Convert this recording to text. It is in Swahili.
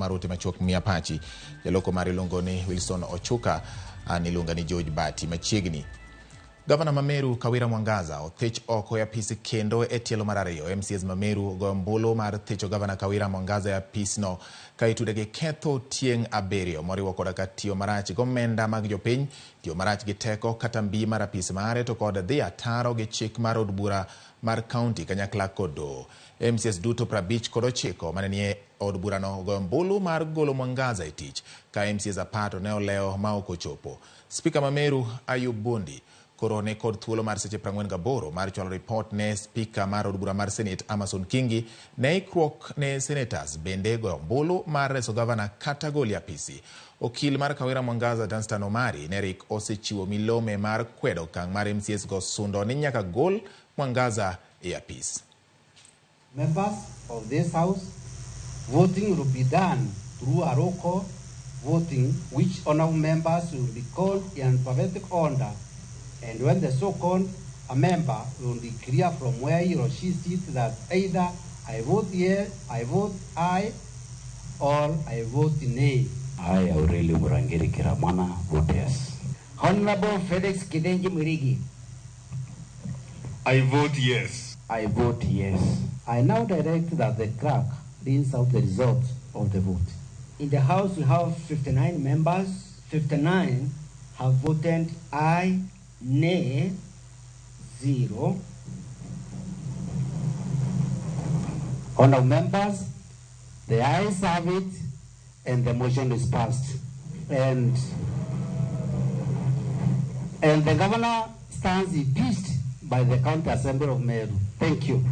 marote machuok miapachi. Jaloko mari longoni Wilson Ochuka nilunga ni George Bati machiegni. Gavana Meru Kawira Mwangaza othicho oko ya pisi kendo etielo marario. MCAs Meru gombolo mar thicho Gavana Kawira Mwangaza ya pisno kaitude gi ketho tieng aberio moriwo koda katio marach gomenda mag jopiny, tio marach gi teko kata mbi mar apis mare to kod dhi ataro gi chik mar od bura mar county kanyakla kodo. MCAs duto 59 manenie od burano gombolo mar golo Mwangaza e tich ka MCAs apato ne oleo ma ok ochopo. Speaker Meru Ayub Bundi korone kod thuolo mar seche 48 mar chwalo report ne speaker mar od bura mar Senate Amason Kingi ne ikrok ne senators bende gombolo mar reso gavana kata goli apisi. Okil mar Kawira Mwangaza Danstan Omari Nerik osechiwo milome mar kwedo kang mar MCAs go sundo ni nyaka gol Mwangaza e apis. Members of this house, voting will be done through a roll call voting, which honorable members will be called in alphabetic order. And when the so-called a member will be clear from where he or she sits that either I vote yes, I vote aye, or I vote nay. I, Aurelio Murangiri Kiramana, vote yes. Honorable Felix Kidenji Murigi. I vote yes. I vote yes. I now direct that the clerk reads out the result of the vote. In the House, we have 59 members. 59 have voted aye, nay, 0. Honorable members, the ayes have it, and the motion is passed. And the governor stands impeached by the County Assembly of Meru. Thank you.